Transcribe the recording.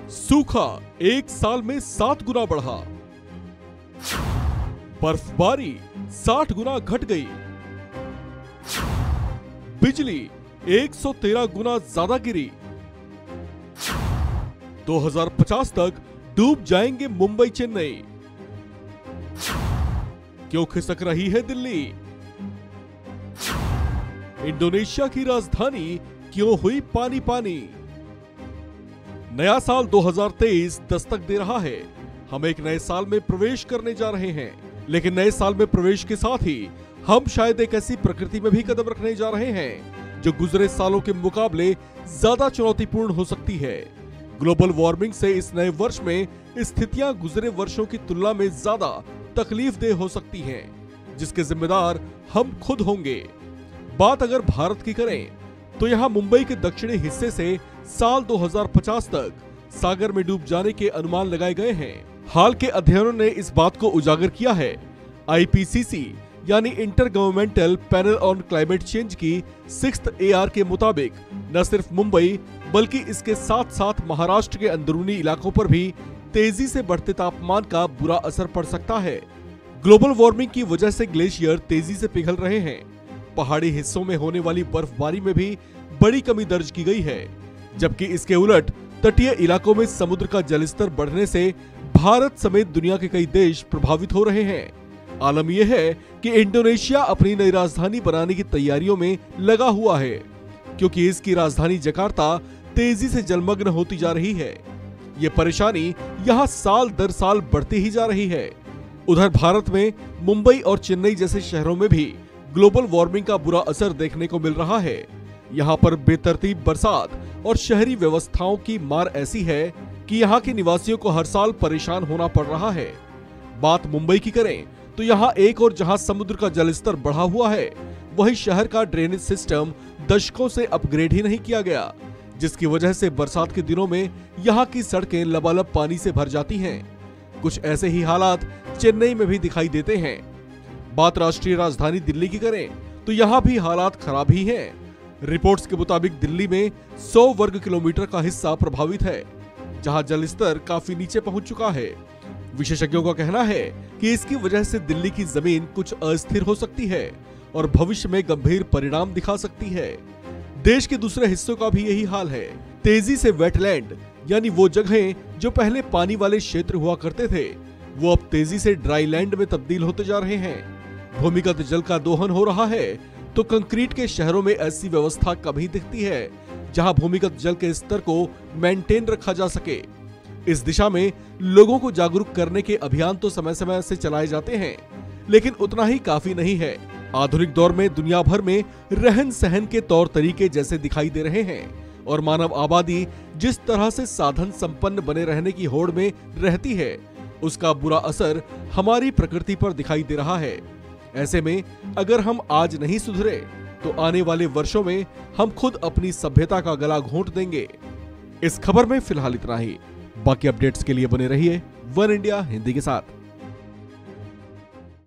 सूखा एक साल में 7 गुना बढ़ा। बर्फबारी 60 गुना घट गई। बिजली 113 गुना ज्यादा गिरी। 2050 तक डूब जाएंगे मुंबई चेन्नई। क्यों खिसक रही है दिल्ली? इंडोनेशिया की राजधानी क्यों हुई पानी पानी? नया साल 2023 दस्तक दे रहा है। हम एक नए साल में प्रवेश करने जा रहे हैं, लेकिन नए साल में प्रवेश के साथ ही हम शायद एक ऐसी प्रकृति में भी कदम रखने जा रहे हैं जो गुजरे सालों के मुकाबले ज्यादा चुनौतीपूर्ण हो सकती है। ग्लोबल वार्मिंग से इस नए वर्ष में स्थितियां गुजरे वर्षों की तुलना में ज्यादा तकलीफदेह हो सकती हैं, जिसके जिम्मेदार हम खुद होंगे। बात अगर भारत की करें तो यहाँ मुंबई के दक्षिणी हिस्से से साल 2050 तक सागर में डूब जाने के अनुमान लगाए गए हैं। हाल के अध्ययनों ने इस बात को उजागर किया है। IPCC यानी inter governmental panel on climate change की 6th AR के मुताबिक न सिर्फ मुंबई बल्कि इसके साथ साथ महाराष्ट्र के अंदरूनी इलाकों पर भी तेजी से बढ़ते तापमान का बुरा असर पड़ सकता है। ग्लोबल वार्मिंग की वजह से ग्लेशियर तेजी से पिघल रहे हैं। पहाड़ी हिस्सों में होने वाली बर्फबारी में भी बड़ी कमी दर्ज की गई है, जबकि इसके उलट तटीय इलाकों में समुद्र का जलस्तर बढ़ने से भारत समेत दुनिया के कई देश प्रभावित हो रहे हैं। आलम यह है कि इंडोनेशिया अपनी नई राजधानी बनाने की तैयारियों में लगा हुआ है, क्योंकि इसकी राजधानी जकार्ता तेजी से जलमग्न होती जा रही है। ये परेशानी यहाँ साल दर साल बढ़ती ही जा रही है। उधर भारत में मुंबई और चेन्नई जैसे शहरों में भी ग्लोबल वार्मिंग का बुरा असर देखने को मिल रहा है। यहाँ पर बेतरतीब बरसात और शहरी व्यवस्थाओं की मार ऐसी है कि यहाँ के निवासियों को हर साल परेशान होना पड़ रहा है। बात मुंबई की करें तो यहाँ एक और जहाँ समुद्र का जलस्तर बढ़ा हुआ है, वहीं शहर का ड्रेनेज सिस्टम दशकों से अपग्रेड ही नहीं किया गया, जिसकी वजह से बरसात के दिनों में यहाँ की सड़कें लबालब पानी से भर जाती हैं। कुछ ऐसे ही हालात चेन्नई में भी दिखाई देते हैं। बात राष्ट्रीय राजधानी दिल्ली की करें तो यहाँ भी हालात खराब ही हैं। रिपोर्ट्स के मुताबिक दिल्ली में 100 वर्ग किलोमीटर का हिस्सा प्रभावित है, जहाँ जलस्तर काफी नीचे पहुंच चुका है। विशेषज्ञों का कहना है कि इसकी वजह से दिल्ली की जमीन कुछ अस्थिर हो सकती है और भविष्य में गंभीर परिणाम दिखा सकती है। देश के दूसरे हिस्सों का भी यही हाल है। तेजी से वेटलैंड यानी वो जगहें जो पहले पानी वाले क्षेत्र हुआ करते थे, वो अब तेजी से ड्राई लैंड में तब्दील होते जा रहे हैं। भूमिगत जल का दोहन हो रहा है तो कंक्रीट के शहरों में ऐसी व्यवस्था कभी दिखती है जहां भूमिगत जल के स्तर को मेंटेन रखा जा सके। इस दिशा में लोगों को जागरूक करने के अभियान तो समय समय से चलाए जाते हैं, लेकिन उतना ही काफी नहीं है। आधुनिक दौर में दुनिया भर में रहन सहन के तौर तरीके जैसे दिखाई दे रहे हैं और मानव आबादी जिस तरह से साधन संपन्न बने रहने की होड़ में रहती है, उसका बुरा असर हमारी प्रकृति पर दिखाई दे रहा है। ऐसे में अगर हम आज नहीं सुधरे तो आने वाले वर्षों में हम खुद अपनी सभ्यता का गला घोंट देंगे। इस खबर में फिलहाल इतना ही। बाकी अपडेट्स के लिए बने रहिए वन इंडिया हिंदी के साथ।